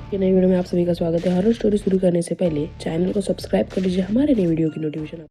कि नई वीडियो में आप सभी का स्वागत है। हॉरर स्टोरी शुरू करने से पहले चैनल को सब्सक्राइब कर लीजिए हमारे नई वीडियो की नोटिफिकेशन।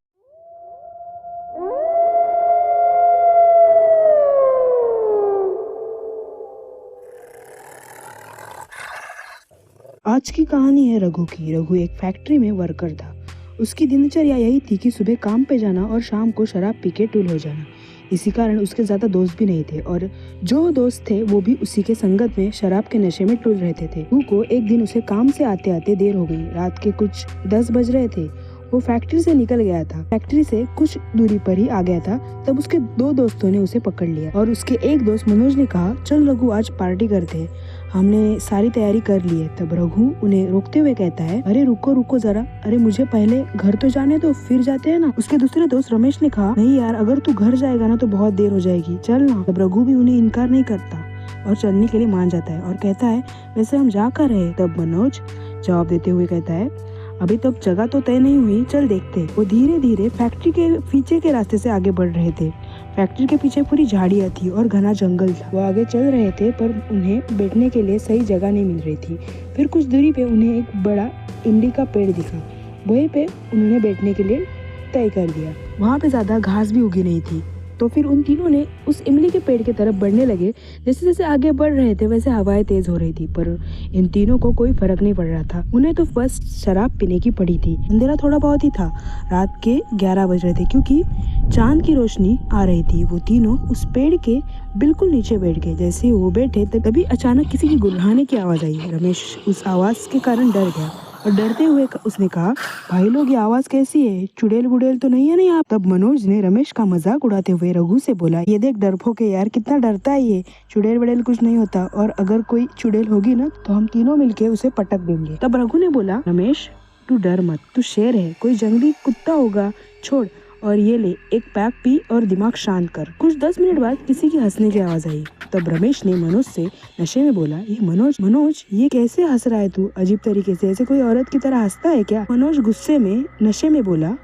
आज की कहानी है रघु की। रघु एक फैक्ट्री में वर्कर था। उसकी दिनचर्या यही थी कि सुबह काम पे जाना और शाम को शराब पी के टूल हो जाना। इसी कारण उसके ज़्यादा दोस्त भी नहीं थे और जो दोस्त थे वो भी उसी के संगत में शराब के नशे में टूल रहते थे। रघु को एक दिन उसे काम से आते आते देर हो गई। रात के कुछ 10 बज रहे थे। वो फैक्ट्री से निकल गया था। फैक्ट्री से कुछ दूरी पर ही आ गया था तब उसके दो दोस्तों ने उसे पकड़ लिया और उसके एक दोस्त मनोज ने कहा, चल रघु आज पार्टी करते हैं, हमने सारी तैयारी कर ली है। तब रघु उन्हें रोकते हुए कहता है, अरे रुको रुको जरा, अरे मुझे पहले घर तो जाने दो, फिर जाते हैं ना। उसके दूसरे दोस्त रमेश ने कहा, नहीं यार, अगर तू घर जाएगा ना तो बहुत देर हो जाएगी, चल ना। तब रघु भी उन्हें इनकार नहीं करता और चलने के लिए मान जाता है और कहता है, वैसे हम जा कर रहे। तब मनोज जवाब देते हुए कहता है, अभी तक जगह तो तय नहीं हुई, चल देखते। वो धीरे धीरे फैक्ट्री के पीछे के रास्ते से आगे बढ़ रहे थे। फैक्ट्री के पीछे पूरी झाड़ियाँ थी और घना जंगल था। वो आगे चल रहे थे पर उन्हें बैठने के लिए सही जगह नहीं मिल रही थी। फिर कुछ दूरी पे उन्हें एक बड़ा इमली का पेड़ दिखा। वहीं पे उन्होंने बैठने के लिए तय कर दिया। वहाँ पे ज्यादा घास भी उगी नहीं थी। तो फिर उन तीनों ने उस इमली के पेड़ की तरफ बढ़ने लगे। जैसे जैसे आगे बढ़ रहे थे वैसे हवाएं तेज हो रही थी पर इन तीनों को कोई फर्क नहीं पड़ रहा था। उन्हें तो बस शराब पीने की पड़ी थी। अंधेरा थोड़ा बहुत ही था। रात के 11 बज रहे थे क्योंकि चांद की रोशनी आ रही थी। वो तीनों उस पेड़ के बिल्कुल नीचे बैठ गए। जैसे वो बैठे तभी अचानक किसी की गुर्राने की आवाज आई। रमेश उस आवाज के कारण डर गया और डरते हुए उसने कहा, भाई लोग ये आवाज कैसी है, चुड़ैल बुड़ैल तो नहीं है ना आप? तब मनोज ने रमेश का मजाक उड़ाते हुए रघु से बोला, ये देख डरपोक है यार, कितना डरता है ये, चुड़ैल बुड़ैल कुछ नहीं होता और अगर कोई चुड़ैल होगी ना तो हम तीनों मिलके उसे पटक देंगे। तब रघु ने बोला, रमेश तू डर मत, तू शेर है, कोई जंगली कुत्ता होगा, छोड़, और ये ले एक पैक पी और दिमाग शांत कर। कुछ 10 मिनट बाद किसी की हंसने की आवाज आई। तब रमेश ने मनोज से नशे में बोला, ये मनोज ये कैसे हंस रहा है तू अजीब तरीके से, ऐसे कोई औरत की तरह हंसता है क्या? मनोज गुस्से में नशे में बोला,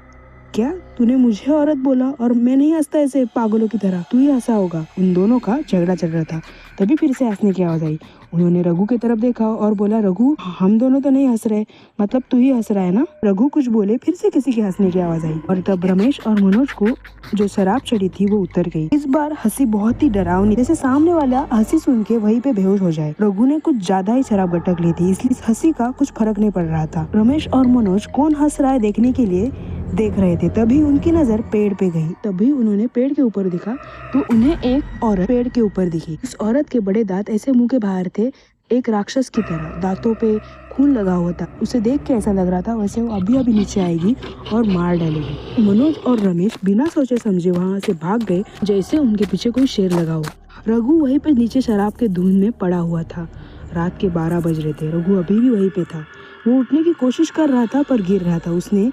क्या तूने मुझे औरत बोला और मैं नहीं हंसता ऐसे पागलों की तरह, तू ही हंसा होगा। उन दोनों का झगड़ा चल रहा था। तभी फिर से हंसने की आवाज आई। उन्होंने रघु की तरफ देखा और बोला, रघु हम दोनों तो नहीं हंस रहे, मतलब तू ही हंस रहा है ना? रघु कुछ बोले, फिर से किसी की हंसने की आवाज आई और तब रमेश और मनोज को जो शराब चढ़ी थी वो उतर गई। इस बार हंसी बहुत ही डरावनी, जैसे सामने वाला हंसी सुन के वहीं पे बेहोश हो जाए। रघु ने कुछ ज्यादा ही शराब गटक ली थी इसलिए हंसी का कुछ फर्क नहीं पड़ रहा था। रमेश और मनोज कौन हंस रहा है देखने के लिए देख रहे थे। तभी उनकी नजर पेड़ पे गई। तभी उन्होंने पेड़ के ऊपर देखा तो उन्हें एक औरत पेड़ के ऊपर दिखी। इस औरत के बड़े दांत ऐसे मुंह के बाहर थे, एक राक्षस की तरह। दांतों पे खून लगा हुआ था। उसे देख के ऐसा लग रहा था वैसे वो अभी अभी नीचे आएगी और मार डालेगी। मनोज और रमेश बिना सोचे समझे वहाँ से भाग गए जैसे उनके पीछे कोई शेर लगा हो। रघु वहीं पे नीचे शराब के धुंध में पड़ा हुआ था। रात के 12 बज रहे थे। रघु अभी भी वहीं पे था। वो उठने की कोशिश कर रहा था पर गिर रहा था। उसने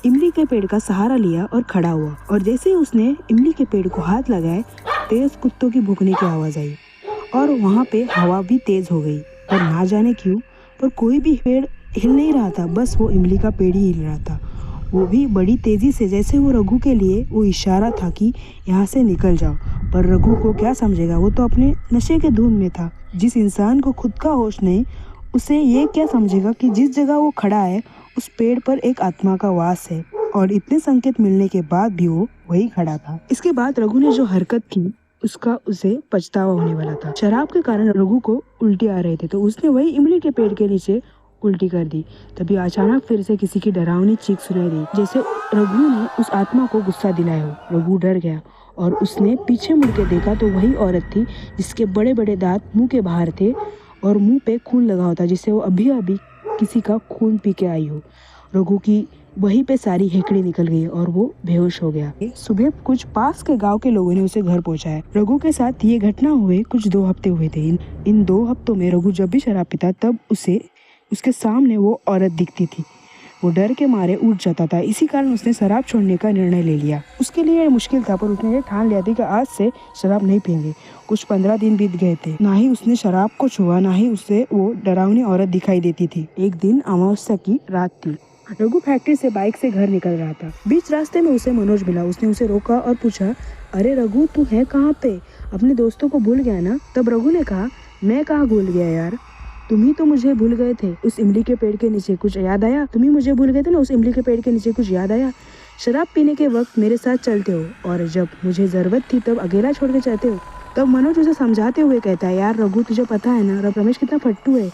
इमली के पेड़ का सहारा लिया और खड़ा हुआ और जैसे ही उसने इमली के पेड़ को हाथ लगाए तेज कुत्तों की भौंकने की आवाज आई और वहाँ पे हवा भी तेज हो गई और ना जाने क्यों पर कोई भी पेड़ हिल नहीं रहा था, बस वो इमली का पेड़ ही हिल रहा था, वो भी बड़ी तेजी से, जैसे वो रघु के लिए वो इशारा था कि यहाँ से निकल जाओ। पर रघु को क्या समझेगा, वो तो अपने नशे के धुन में था। जिस इंसान को खुद का होश नहीं उसे ये क्या समझेगा कि जिस जगह वो खड़ा है उस पेड़ पर एक आत्मा का वास है और इतने संकेत मिलने के बाद भी वो वही खड़ा था। इसके बाद रघु ने जो हरकत की उसका उसे पछतावा होने वाला था। शराब के कारण रघु को उल्टी आ रहे थे तो उसने वही इमली के पेड़ के नीचे उल्टी कर दी। तभी अचानक फिर से किसी की डरावनी चीख सुनाई दी, जैसे रघु ने उस आत्मा को गुस्सा दिलाया हो। रघु डर गया और उसने पीछे मुड़ के देखा तो वही औरत थी जिसके बड़े बड़े दांत मुंह के बाहर थे और मुंह पे खून लगा होता, जिससे वो अभी अभी किसी का खून पी के आई हो। रघु की वहीं पे सारी हेकड़ी निकल गई और वो बेहोश हो गया। सुबह कुछ पास के गांव के लोगों ने उसे घर पहुंचाया। रघु के साथ ये घटना हुए कुछ 2 हफ्ते हुए थे। इन 2 हफ्तों में रघु जब भी शराब पीता तब उसे उसके सामने वो औरत दिखती थी। वो डर के मारे उठ जाता था। इसी कारण उसने शराब छोड़ने का निर्णय ले लिया। उसके लिए मुश्किल था पर उसने ये ठान लिया था कि आज से शराब नहीं पिएंगे। कुछ 15 दिन बीत गए थे। ना ही उसने शराब को छुआ, ना ही उसे वो डरावनी औरत दिखाई देती थी। एक दिन अमावस्या की रात थी। रघु फैक्ट्री से बाइक से घर निकल रहा था। बीच रास्ते में उसे मनोज मिला। उसने उसे रोका और पूछा, अरे रघु तू है कहाँ पे, अपने दोस्तों को भूल गया ना? तब रघु ने कहा, मैं कहाँ भूल गया यार, तुम ही तो मुझे भूल गए थे उस इमली के पेड़ के नीचे, कुछ याद आया? तुम ही मुझे भूल गए थे ना उस इमली के पेड़ के नीचे, कुछ याद आया? शराब पीने के वक्त मेरे साथ चलते हो और जब मुझे जरूरत थी तब अकेला छोड़ के जाते हो। तब मनोज उसे समझाते हुए कहता है, यार रघु तुझे पता है ना रमेश कितना फट्टू है।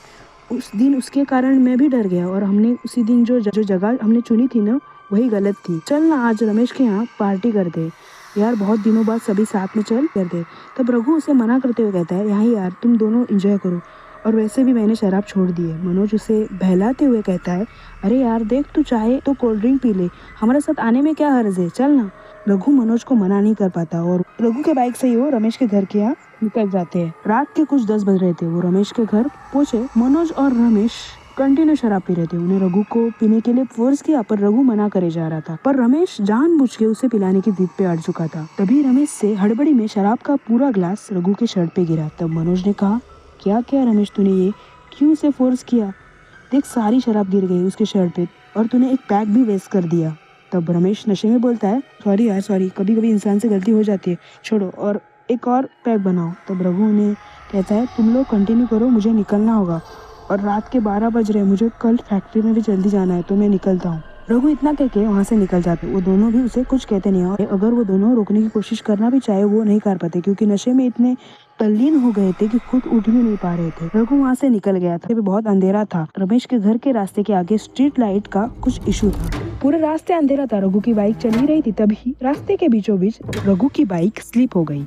उस दिन उसके कारण मैं भी डर गया और हमने उसी दिन जो जगह हमने चुनी थी ना वही गलत थी। चल ना आज रमेश के यहाँ पार्टी करते यार, बहुत दिनों बाद सभी साथ में चल करते। तब रघु उसे मना करते हुए कहता है, यहाँ यार तुम दोनों एंजॉय करो, और वैसे भी मैंने शराब छोड़ दी है। मनोज उसे बहलाते हुए कहता है, अरे यार देख तू चाहे तो कोल्ड ड्रिंक पी ले, हमारे साथ आने में क्या हर्ज है, चल ना। रघु मनोज को मना नहीं कर पाता और रघु के बाइक से ही वो रमेश के घर के यहाँ निकल जाते हैं। रात के कुछ 10 बज रहे थे। वो रमेश के घर पहुंचे। मनोज और रमेश कंटिन्यू शराब पी रहे थे। उन्हें रघु को पीने के लिए फोर्स किया पर रघु मना करे जा रहा था, पर रमेश जानबूझ के उसे पिलाने की जिद पे अड़ चुका था। तभी रमेश से हड़बड़ी में शराब का पूरा ग्लास रघु के शर्ट पे गिरा। तब मनोज ने कहा, क्या क्या रमेश तूने ये क्यों उसे फोर्स किया? देख सारी शराब गिर गई उसके शर्ट पे और तूने एक पैक भी वेस्ट कर दिया। तब रमेश नशे में बोलता है, सॉरी यार सॉरी, कभी कभी इंसान से गलती हो जाती है, छोड़ो और एक और पैक बनाओ। तब रघु ने कहता है, तुम लोग कंटिन्यू करो, मुझे निकलना होगा और रात के 12 बज रहे, मुझे कल फैक्ट्री में भी जल्दी जाना है तो मैं निकलता हूँ। रघु इतना कह के वहाँ से निकल जाते। वो दोनों भी उसे कुछ कहते नहीं और अगर वो दोनों रोकने की कोशिश करना भी चाहे वो नहीं कर पाते क्योंकि नशे में इतने तल्लीन हो गए थे कि खुद उठ भी नहीं पा रहे थे। रघु वहाँ से निकल गया था। बहुत अंधेरा था। रमेश के घर के रास्ते के आगे स्ट्रीट लाइट का कुछ इशू था। पूरे रास्ते अंधेरा था। रघु की बाइक चल ही रही थी, तभी रास्ते के बीचों बीच रघु की बाइक स्लिप हो गई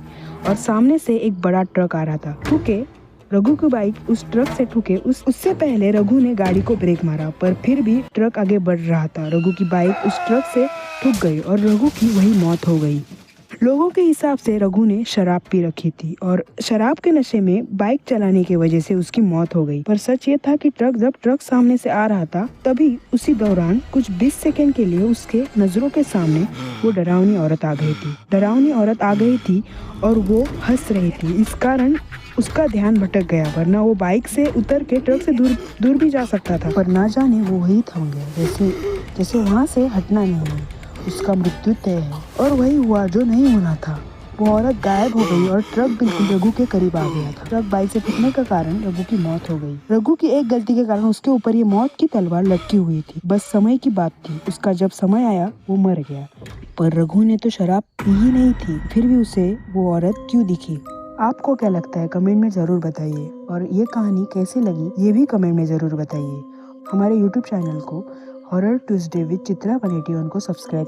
और सामने से एक बड़ा ट्रक आ रहा था। ठुके रघु की बाइक उस ट्रक से ठुके। उससे पहले रघु ने गाड़ी को ब्रेक मारा पर फिर भी ट्रक आगे बढ़ रहा था। रघु की बाइक उस ट्रक से ठुक गई और रघु की वही मौत हो गई। लोगों के हिसाब से रघु ने शराब पी रखी थी और शराब के नशे में बाइक चलाने की वजह से उसकी मौत हो गई। पर सच ये था कि जब ट्रक सामने से आ रहा था तभी उसी दौरान कुछ 20 सेकंड के लिए उसके नजरों के सामने वो डरावनी औरत आ गई थी। डरावनी औरत आ गई थी और वो हंस रही थी। इस कारण उसका ध्यान भटक गया, वरना वो बाइक से उतर के ट्रक से दूर भी जा सकता था। पर ना जाने वो वही थम गया, जैसे वहाँ से हटना नहीं है। उसका मृत्यु तय है और वही हुआ जो नहीं होना था। वो औरत गायब हो गई और ट्रक बिल्कुल रघु के करीब आ गया था। ट्रक बाइक से टूटने के कारण रघु की मौत हो गई। रघु की एक गलती के कारण उसके ऊपर ये मौत की तलवार लटकी हुई थी। बस समय की बात थी, उसका जब समय आया वो मर गया। पर रघु ने तो शराब पी ही नहीं थी, फिर भी उसे वो औरत क्यों दिखी? आपको क्या लगता है कमेंट में जरूर बताइए और ये कहानी कैसी लगी ये भी कमेंट में जरूर बताइए। हमारे यूट्यूब चैनल को हॉरर ट्यूसडे विद चित्रा 181 को सब्सक्राइब